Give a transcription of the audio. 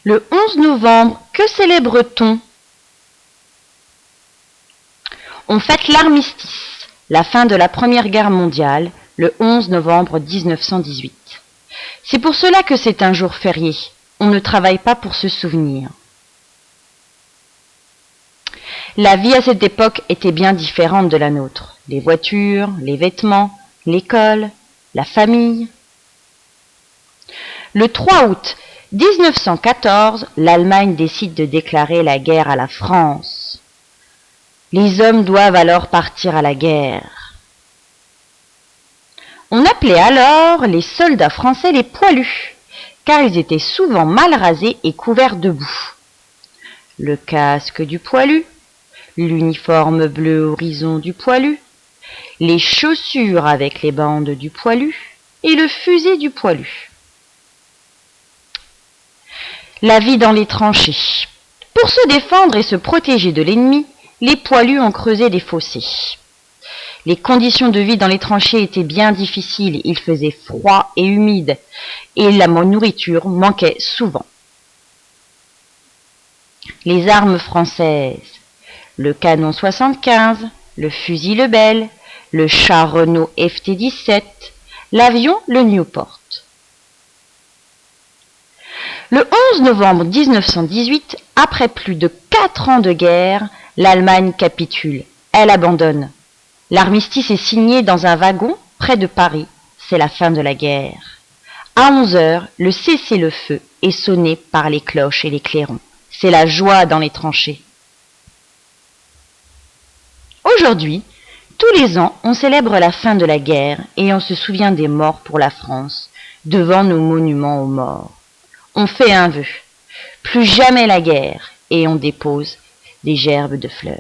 Le 11 novembre, que célèbre-t-on? On fête l'armistice, la fin de la Première Guerre mondiale, le 11 novembre 1918. C'est pour cela que c'est un jour férié. On ne travaille pas pour se souvenir. La vie à cette époque était bien différente de la nôtre. Les voitures, les vêtements, l'école, la famille. Le 3 août 1914, l'Allemagne décide de déclarer la guerre à la France. Les hommes doivent alors partir à la guerre. On appelait alors les soldats français les poilus, car ils étaient souvent mal rasés et couverts de boue. Le casque du poilu, l'uniforme bleu horizon du poilu, les chaussures avec les bandes du poilu et le fusil du poilu. La vie dans les tranchées. Pour se défendre et se protéger de l'ennemi, les poilus ont creusé des fossés. Les conditions de vie dans les tranchées étaient bien difficiles, il faisait froid et humide, et la nourriture manquait souvent. Les armes françaises, le canon 75, le fusil Lebel, le char Renault FT-17, l'avion le Newport. Le 11 novembre 1918, après plus de 4 ans de guerre, l'Allemagne capitule. Elle abandonne. L'armistice est signé dans un wagon près de Paris. C'est la fin de la guerre. À 11 heures, le cessez-le-feu est sonné par les cloches et les clairons. C'est la joie dans les tranchées. Aujourd'hui, tous les ans, on célèbre la fin de la guerre et on se souvient des morts pour la France, devant nos monuments aux morts. On fait un vœu, plus jamais la guerre, et on dépose des gerbes de fleurs.